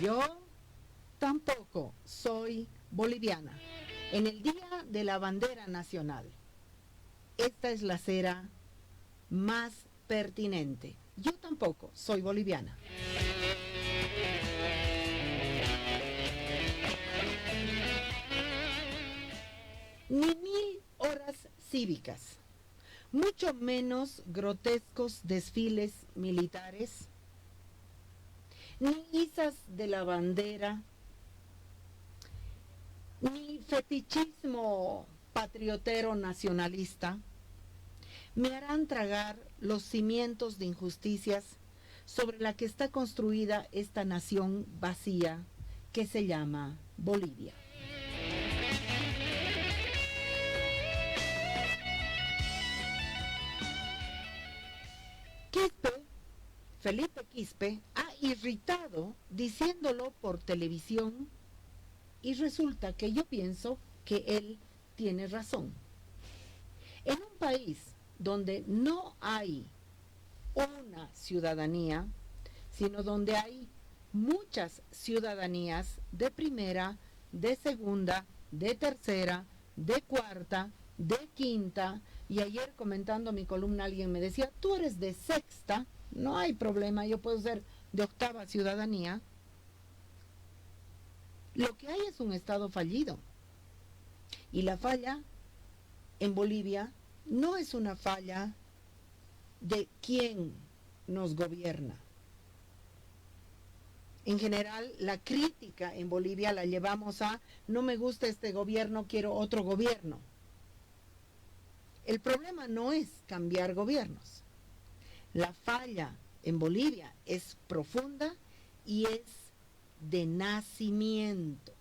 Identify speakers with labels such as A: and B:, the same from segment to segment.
A: Yo tampoco soy boliviana. En el Día de la Bandera Nacional, esta es la cera más pertinente. Yo tampoco soy boliviana. Ni 1000 horas cívicas, mucho menos grotescos desfiles militares, ni izas de la bandera, ni fetichismo patriotero nacionalista me harán tragar los cimientos de injusticias sobre la que está construida esta nación vacía que se llama Bolivia. Quispe, Felipe Quispe, ha irritado diciéndolo por televisión y resulta que yo pienso que él tiene razón. En un país donde no hay una ciudadanía, sino donde hay muchas ciudadanías de primera, de segunda, de tercera, de cuarta, de quinta, y ayer comentando mi columna alguien me decía, tú eres de sexta, no hay problema, yo puedo ser de octava ciudadanía. Lo que hay es un Estado fallido. Y la falla en Bolivia no es una falla de quién nos gobierna. En general, la crítica en Bolivia la llevamos a no me gusta este gobierno, quiero otro gobierno. El problema no es cambiar gobiernos. La falla en Bolivia es profunda y es de nacimiento.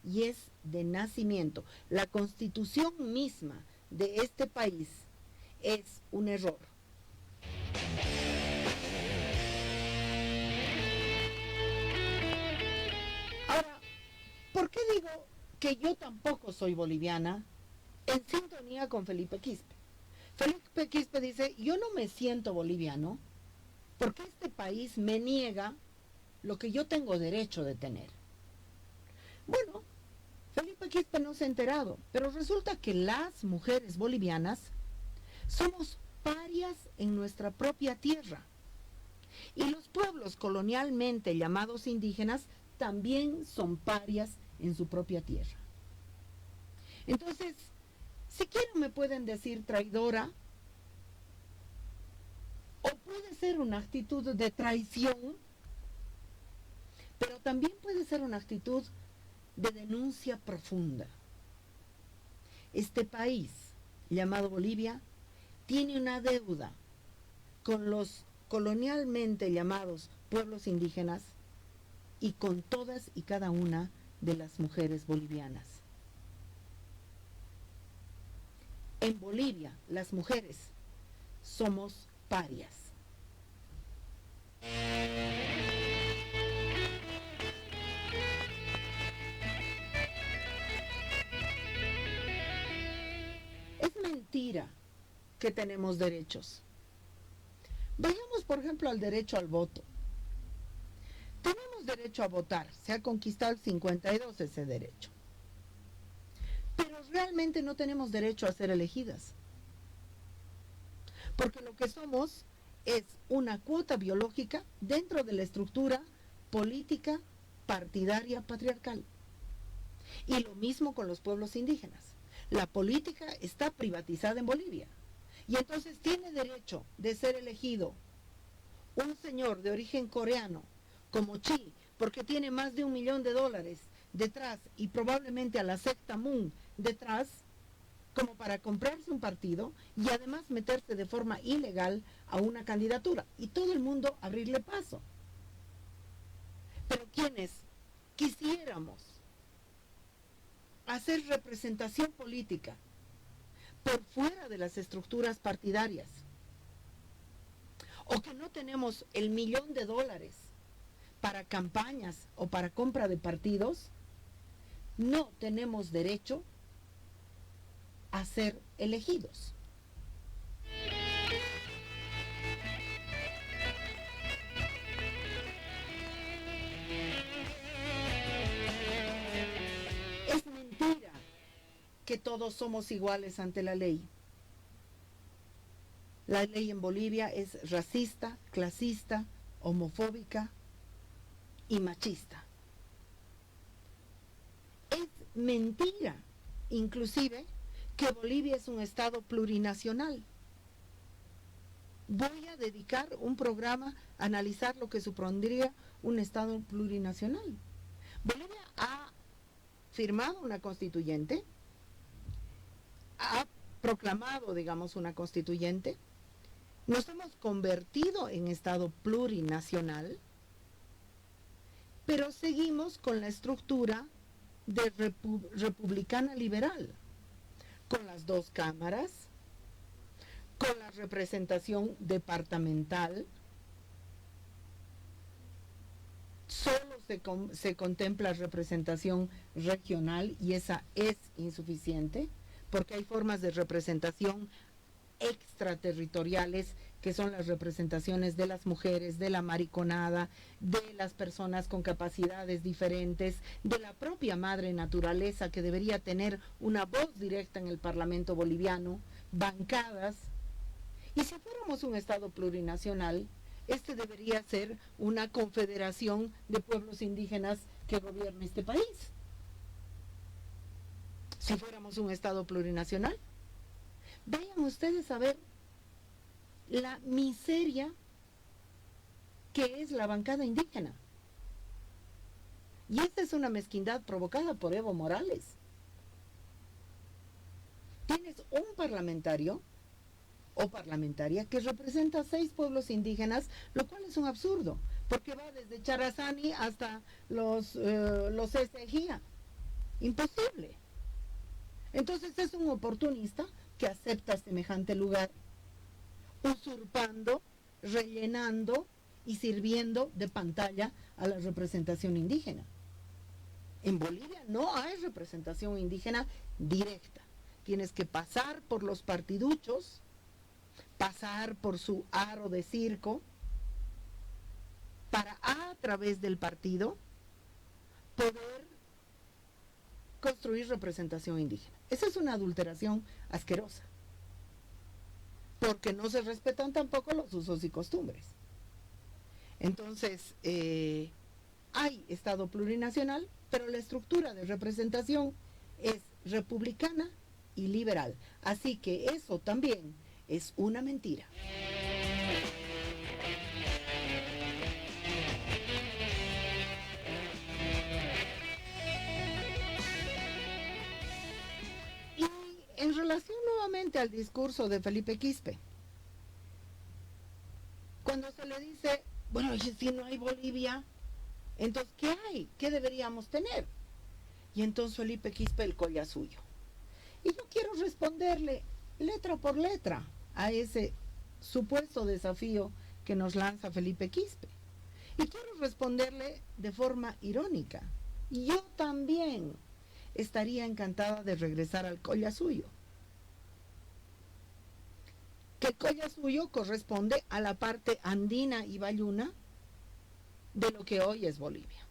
A: Y es de nacimiento. La constitución misma de este país es un error. Ahora, ¿por qué digo que yo tampoco soy boliviana? En sintonía con Felipe Quispe. Felipe Quispe dice, yo no me siento boliviano porque este país me niega lo que yo tengo derecho de tener. Bueno, Felipe Quispe no se ha enterado, pero resulta que las mujeres bolivianas somos parias en nuestra propia tierra. Y los pueblos colonialmente llamados indígenas también son parias en su propia tierra. Entonces, si quieren me pueden decir traidora, o puede ser una actitud de traición, pero también puede ser una actitud de denuncia profunda. Este país, llamado Bolivia, tiene una deuda con los colonialmente llamados pueblos indígenas y con todas y cada una de las mujeres bolivianas. En Bolivia, las mujeres somos parias. Es mentira que tenemos derechos. Vayamos, por ejemplo, al derecho al voto. Tenemos derecho a votar, se ha conquistado el 52 ese derecho. Pero realmente no tenemos derecho a ser elegidas. Porque lo que somos es una cuota biológica dentro de la estructura política partidaria patriarcal. Y lo mismo con los pueblos indígenas. La política está privatizada en Bolivia. Y entonces tiene derecho de ser elegido un señor de origen coreano como Chi, porque tiene más de $1 millón detrás y probablemente a la secta Moon detrás, como para comprarse un partido y además meterse de forma ilegal a una candidatura y todo el mundo abrirle paso. Pero quienes quisiéramos hacer representación política por fuera de las estructuras partidarias, o que no tenemos el $1 millón para campañas o para compra de partidos, no tenemos derecho a ser elegidos. que todos somos iguales ante la ley. La ley en Bolivia es racista, clasista, homofóbica y machista. Es mentira, inclusive, que Bolivia es un estado plurinacional. Voy a dedicar un programa a analizar lo que supondría un estado plurinacional. Bolivia ha firmado una constituyente, ha proclamado, digamos, una constituyente. Nos hemos convertido en estado plurinacional, pero seguimos con la estructura de republicana liberal, con las dos cámaras, con la representación departamental. Solo se contempla representación regional y esa es insuficiente, porque hay formas de representación extraterritoriales que son las representaciones de las mujeres, de la mariconada, de las personas con capacidades diferentes, de la propia madre naturaleza que debería tener una voz directa en el Parlamento boliviano, bancadas. Y si fuéramos un estado plurinacional, este debería ser una confederación de pueblos indígenas que gobierne este país. Si fuéramos un estado plurinacional, vayan ustedes a ver la miseria que es la bancada indígena. Y esta es una mezquindad provocada por Evo Morales. Tienes un parlamentario o parlamentaria que representa 6 pueblos indígenas, lo cual es un absurdo, porque va desde Charazani hasta los Ezejía. Imposible. Entonces es un oportunista que acepta semejante lugar, usurpando, rellenando y sirviendo de pantalla a la representación indígena. En Bolivia no hay representación indígena directa. Tienes que pasar por los partiduchos, pasar por su aro de circo, para a través del partido poder construir representación indígena. Esa es una adulteración asquerosa, porque no se respetan tampoco los usos y costumbres. Entonces, hay Estado plurinacional, pero la estructura de representación es republicana y liberal. Así que eso también es una mentira. Y en relación nuevamente al discurso de Felipe Quispe, cuando se le dice, bueno, si no hay Bolivia, entonces, ¿qué hay? ¿Qué deberíamos tener? Y entonces Felipe Quispe el colla suyo. Y yo quiero responderle letra por letra a ese supuesto desafío que nos lanza Felipe Quispe. Y quiero responderle de forma irónica. Yo también estaría encantada de regresar al colla suyo. Que el colla suyo corresponde a la parte andina y bayuna de lo que hoy es Bolivia,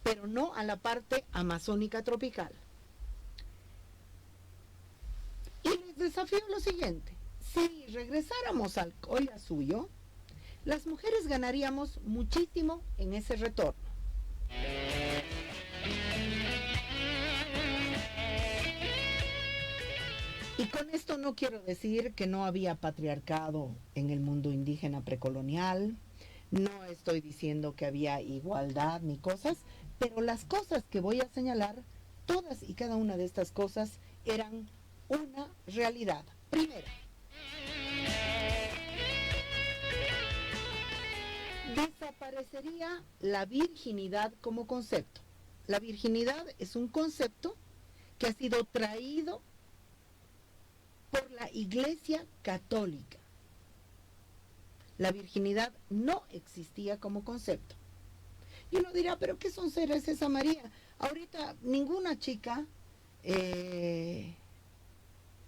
A: pero no a la parte amazónica tropical. Y les desafío lo siguiente: si regresáramos al colla suyo, las mujeres ganaríamos muchísimo en ese retorno. Y con esto no quiero decir que no había patriarcado en el mundo indígena precolonial, no estoy diciendo que había igualdad ni cosas, pero las cosas que voy a señalar, todas y cada una de estas cosas eran una realidad. Primero, desaparecería la virginidad como concepto. La virginidad es un concepto que ha sido traído por la Iglesia Católica. La virginidad no existía como concepto. Y uno dirá, ¿pero qué son seres esa María? Ahorita ninguna chica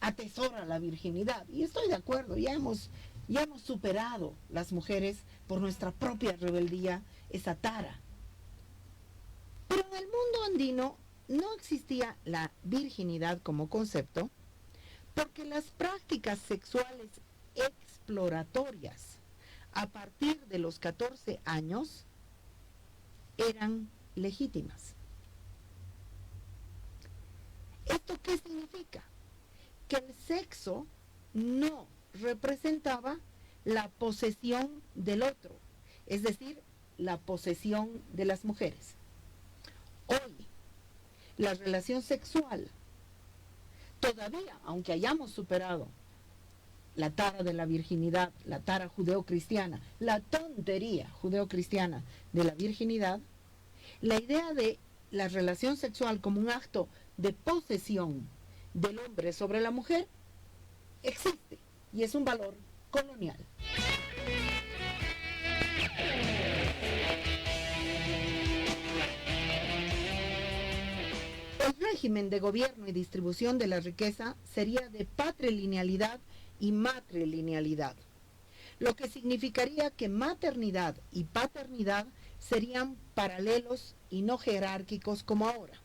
A: atesora la virginidad. Y estoy de acuerdo, ya hemos superado las mujeres por nuestra propia rebeldía esa tara. Pero en el mundo andino no existía la virginidad como concepto porque las prácticas sexuales exploratorias a partir de los 14 años eran legítimas. ¿Esto qué significa? Que el sexo no representaba la posesión del otro, es decir, la posesión de las mujeres. Hoy, la relación sexual, todavía, aunque hayamos superado la tara de la virginidad, la tara judeocristiana, la tontería judeocristiana de la virginidad, la idea de la relación sexual como un acto de posesión del hombre sobre la mujer existe y es un valor colonial. El régimen de gobierno y distribución de la riqueza sería de patrilinealidad y matrilinealidad, lo que significaría que maternidad y paternidad serían paralelos y no jerárquicos como ahora.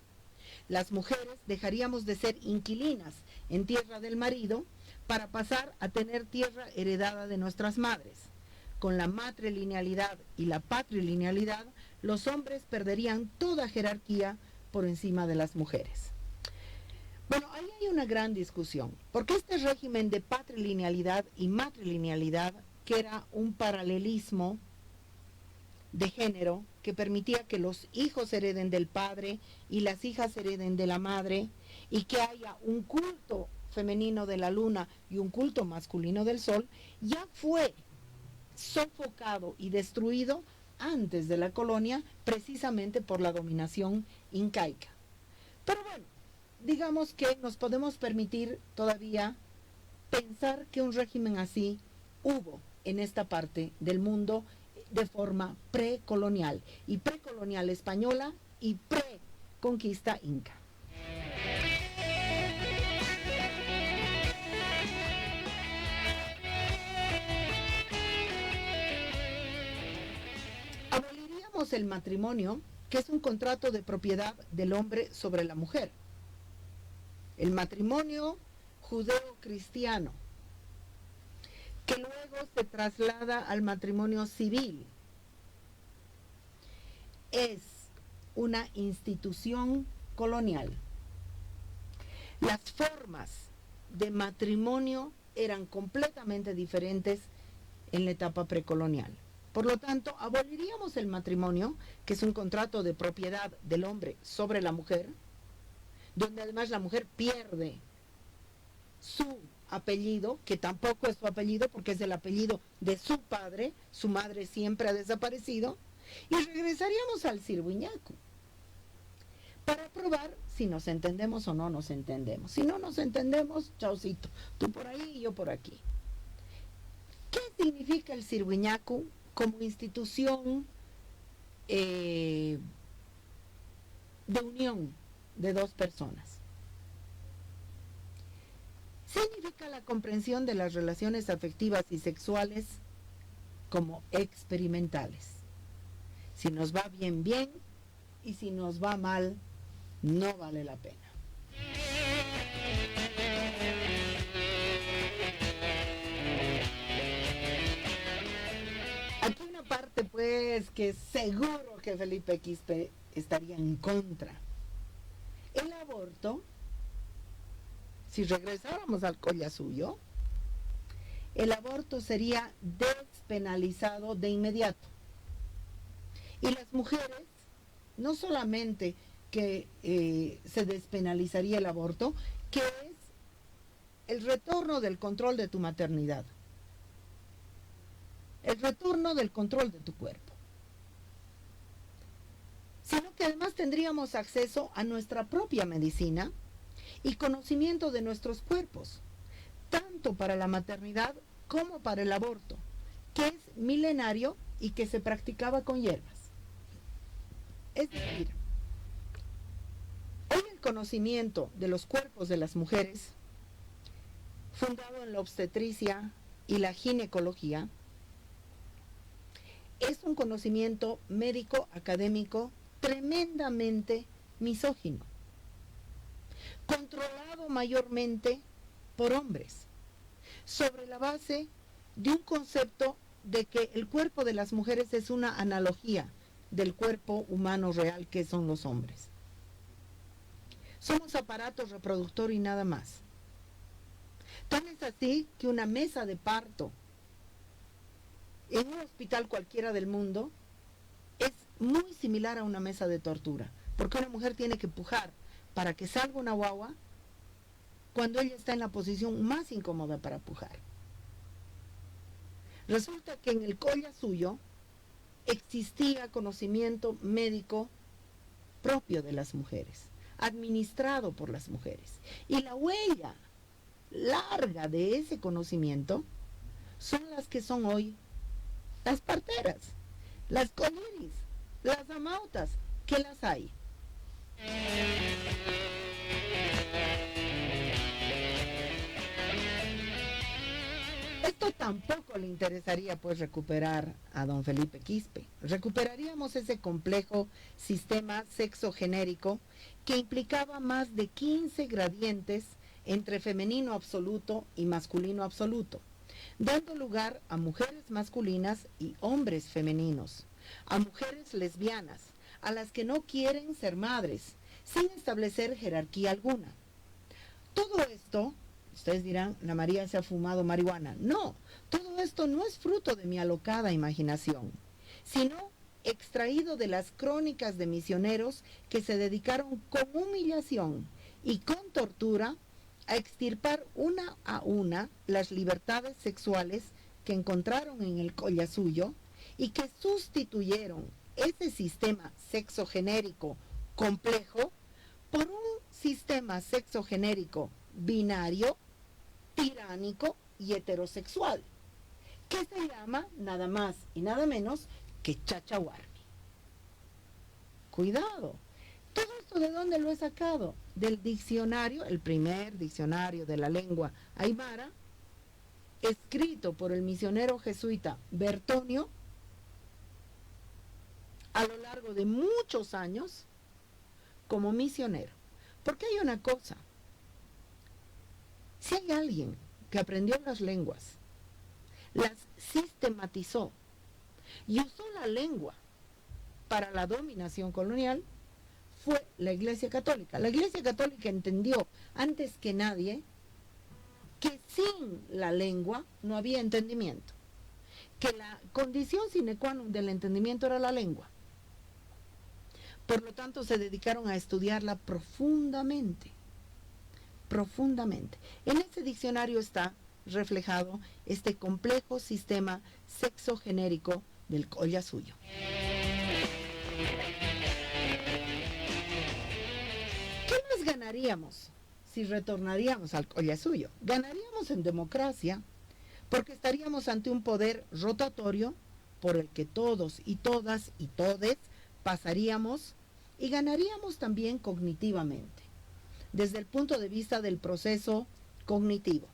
A: Las mujeres dejaríamos de ser inquilinas en tierra del marido para pasar a tener tierra heredada de nuestras madres. Con la matrilinealidad y la patrilinealidad, los hombres perderían toda jerarquía por encima de las mujeres. Bueno, ahí hay una gran discusión, porque este régimen de patrilinealidad y matrilinealidad, que era un paralelismo de género que permitía que los hijos hereden del padre y las hijas hereden de la madre, y que haya un culto femenino de la luna y un culto masculino del sol, ya fue sofocado y destruido antes de la colonia, precisamente por la dominación incaica. Pero bueno, digamos que nos podemos permitir todavía pensar que un régimen así hubo en esta parte del mundo de forma precolonial, y precolonial española y preconquista inca. Aboliríamos el matrimonio, que es un contrato de propiedad del hombre sobre la mujer. El matrimonio judeo-cristiano, que luego se traslada al matrimonio civil, es una institución colonial. Las formas de matrimonio eran completamente diferentes en la etapa precolonial. Por lo tanto, aboliríamos el matrimonio, que es un contrato de propiedad del hombre sobre la mujer, donde además la mujer pierde su apellido, que tampoco es su apellido porque es el apellido de su padre, su madre siempre ha desaparecido, y regresaríamos al Sirwiñacu para probar si nos entendemos o no nos entendemos. Si no nos entendemos, chaucito, tú por ahí y yo por aquí. ¿Qué significa el Sirwiñacu como institución de unión de dos personas? Significa la comprensión de las relaciones afectivas y sexuales como experimentales. Si nos va bien, bien, y si nos va mal, no vale la pena. Aquí una parte, pues, que seguro que Felipe Quispe estaría en contra. El aborto, si regresáramos al Collasuyo, el aborto sería despenalizado de inmediato. Y las mujeres, no solamente que se despenalizaría el aborto, que es el retorno del control de tu maternidad, el retorno del control de tu cuerpo, sino que además tendríamos acceso a nuestra propia medicina y conocimiento de nuestros cuerpos, tanto para la maternidad como para el aborto, que es milenario y que se practicaba con hierbas. Es decir, hoy el conocimiento de los cuerpos de las mujeres, fundado en la obstetricia y la ginecología, es un conocimiento médico académico tremendamente misógino. controlado mayormente por hombres, sobre la base de un concepto de que el cuerpo de las mujeres es una analogía del cuerpo humano real que son los hombres. Somos aparato reproductor y nada más. Tan es así que una mesa de parto en un hospital cualquiera del mundo es muy similar a una mesa de tortura, porque una mujer tiene que pujar para que salga una guagua cuando ella está en la posición más incómoda para pujar. Resulta que en el Collasuyo existía conocimiento médico propio de las mujeres, administrado por las mujeres. Y la huella larga de ese conocimiento son las que son hoy las parteras, las colliris, las amautas, que las hay. Esto tampoco le interesaría pues recuperar a don Felipe Quispe. Recuperaríamos ese complejo sistema sexogenérico que implicaba más de 15 gradientes entre femenino absoluto y masculino absoluto, dando lugar a mujeres masculinas y hombres femeninos, a mujeres lesbianas, a las que no quieren ser madres, sin establecer jerarquía alguna. Todo esto, ustedes dirán, la María se ha fumado marihuana. No, todo esto no es fruto de mi alocada imaginación, sino extraído de las crónicas de misioneros que se dedicaron con humillación y con tortura a extirpar una a una las libertades sexuales que encontraron en el Collasuyo y que sustituyeron ese sistema sexogenérico complejo por un sistema sexogenérico binario, tiránico y heterosexual, que se llama nada más y nada menos que chachahuarmi. Cuidado, ¿todo esto de dónde lo he sacado? Del diccionario, el primer diccionario de la lengua aymara, escrito por el misionero jesuita Bertonio a lo largo de muchos años como misionero. Porque hay una cosa, si hay alguien que aprendió las lenguas, las sistematizó y usó la lengua para la dominación colonial, fue la Iglesia Católica. La Iglesia Católica entendió antes que nadie que sin la lengua no había entendimiento, que la condición sine qua non del entendimiento era la lengua. Por lo tanto, se dedicaron a estudiarla profundamente, profundamente. En este diccionario está reflejado este complejo sistema sexogenérico del Collasuyo. ¿Qué más ganaríamos si retornaríamos al Collasuyo? Ganaríamos en democracia, porque estaríamos ante un poder rotatorio por el que todos y todas y todes pasaríamos, y ganaríamos también cognitivamente, desde el punto de vista del proceso cognitivo,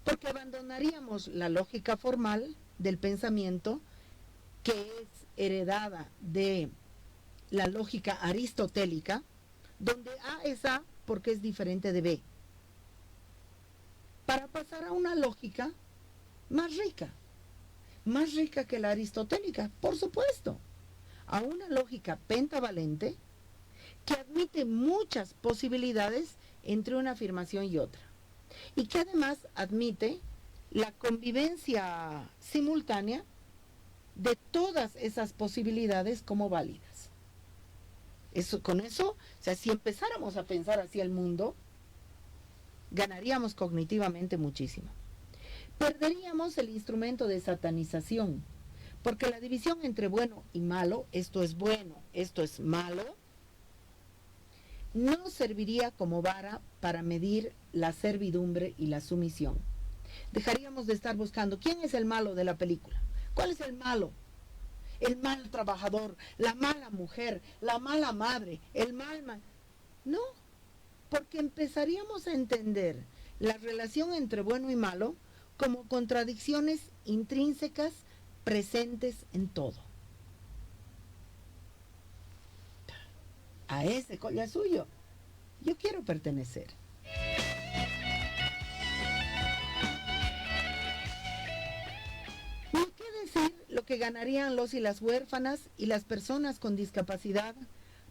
A: porque abandonaríamos la lógica formal del pensamiento, que es heredada de la lógica aristotélica, donde A es A porque es diferente de B, para pasar a una lógica más rica que la aristotélica, por supuesto, a una lógica pentavalente que admite muchas posibilidades entre una afirmación y otra, y que además admite la convivencia simultánea de todas esas posibilidades como válidas. Con eso, o sea, si empezáramos a pensar así el mundo, ganaríamos cognitivamente muchísimo. Perderíamos el instrumento de satanización, porque la división entre bueno y malo, esto es bueno, esto es malo, no serviría como vara para medir la servidumbre y la sumisión. Dejaríamos de estar buscando quién es el malo de la película, cuál es el malo, el mal trabajador, la mala mujer, la mala madre, el mal. No, porque empezaríamos a entender la relación entre bueno y malo como contradicciones intrínsecas presentes en todo. A ese Collasuyo yo quiero pertenecer. Ni qué decir lo que ganarían los y las huérfanas y las personas con discapacidad,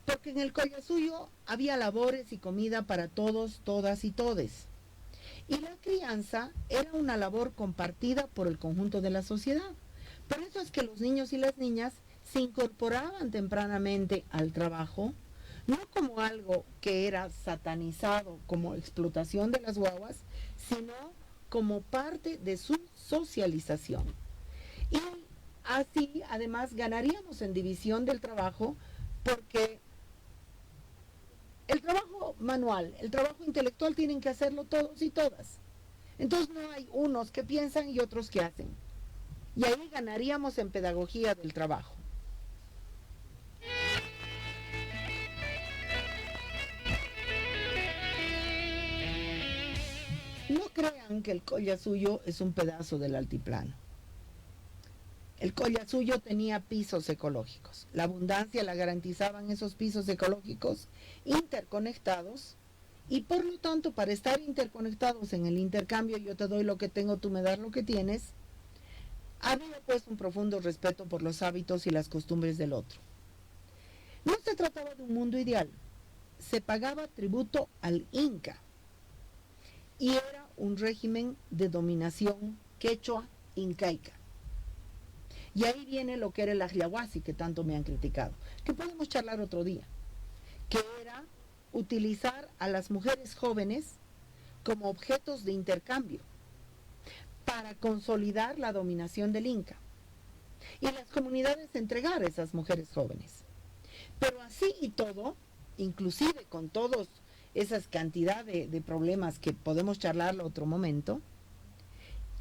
A: porque en el Collasuyo había labores y comida para todos, todas y todes. Y la crianza era una labor compartida por el conjunto de la sociedad. Por eso es que los niños y las niñas se incorporaban tempranamente al trabajo, no como algo que era satanizado como explotación de las guaguas, sino como parte de su socialización. Y así, además, ganaríamos en división del trabajo porque el trabajo manual, el trabajo intelectual tienen que hacerlo todos y todas. Entonces no hay unos que piensan y otros que hacen. Y ahí ganaríamos en pedagogía del trabajo. No crean que el Collasuyo es un pedazo del altiplano. El Collasuyo tenía pisos ecológicos. La abundancia la garantizaban esos pisos ecológicos interconectados y por lo tanto para estar interconectados en el intercambio, yo te doy lo que tengo, tú me das lo que tienes, había pues un profundo respeto por los hábitos y las costumbres del otro. No se trataba de un mundo ideal, se pagaba tributo al Inca y era un régimen de dominación quechua incaica. Y ahí viene lo que era el ajiahuasi que tanto me han criticado, que podemos charlar otro día, que era utilizar a las mujeres jóvenes como objetos de intercambio para consolidar la dominación del Inca y las comunidades entregar a esas mujeres jóvenes. Pero así y todo, inclusive con todos esas cantidad de problemas que podemos charlar otro momento,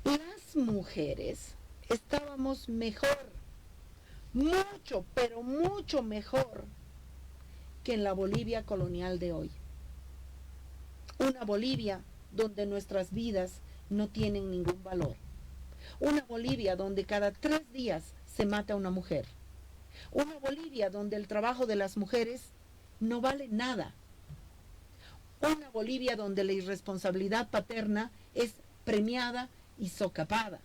A: las mujeres estábamos mejor, mucho, pero mucho mejor que en la Bolivia colonial de hoy. Una Bolivia donde nuestras vidas no tienen ningún valor. Una Bolivia donde cada 3 días se mata una mujer. Una Bolivia donde el trabajo de las mujeres no vale nada. Una Bolivia donde la irresponsabilidad paterna es premiada y socapada.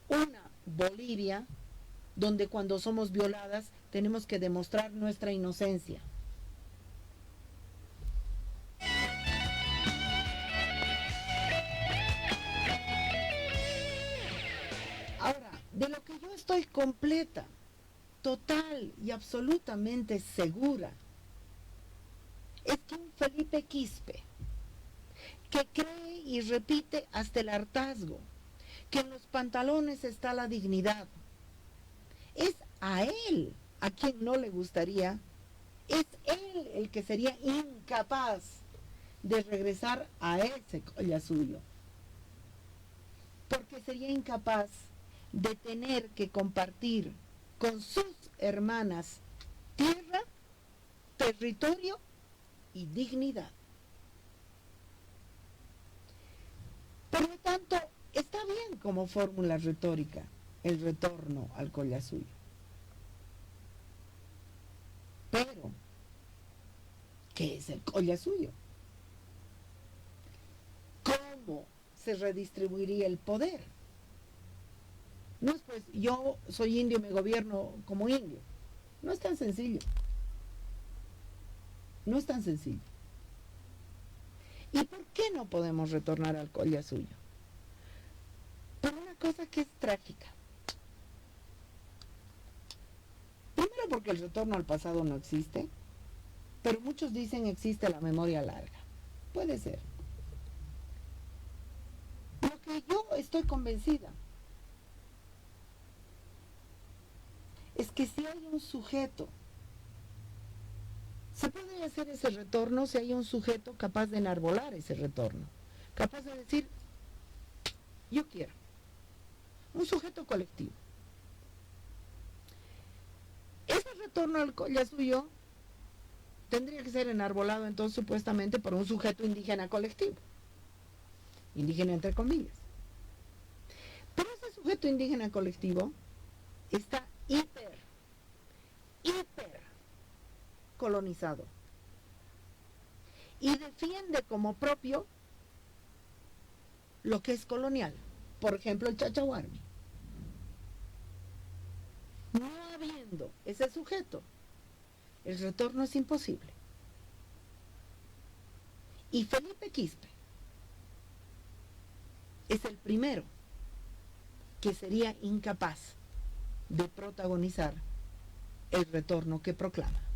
A: Una Bolivia donde cuando somos violadas tenemos que demostrar nuestra inocencia. Ahora, de lo que yo estoy completa, total y absolutamente segura, es que un Felipe Quispe, que cree y repite hasta el hartazgo, que en los pantalones está la dignidad, es a él a quien no le gustaría, es él el que sería incapaz de regresar a ese Collasuyo, porque sería incapaz de tener que compartir con sus hermanas tierra, territorio y dignidad. Por lo tanto, está bien como fórmula retórica el retorno al Collasuyo. Pero, ¿qué es el Collasuyo? ¿Cómo se redistribuiría el poder? No es pues, yo soy indio y me gobierno como indio. No es tan sencillo. No es tan sencillo. ¿Y por qué no podemos retornar al Collasuyo? Por una cosa que es trágica. Primero porque el retorno al pasado no existe, pero muchos dicen existe la memoria larga. Puede ser. Lo que yo estoy convencida es que si hay un sujeto, se puede hacer ese retorno si hay un sujeto capaz de enarbolar ese retorno, capaz de decir, yo quiero, un sujeto colectivo. Ese retorno al Collasuyo tendría que ser enarbolado entonces supuestamente por un sujeto indígena colectivo, indígena entre comillas. Pero ese sujeto indígena colectivo está hiper colonizado. y defiende como propio lo que es colonial. Por ejemplo, el Chachahuarmi. No habiendo ese sujeto, el retorno es imposible. Y Felipe Quispe es el primero que sería incapaz de protagonizar el retorno que proclama.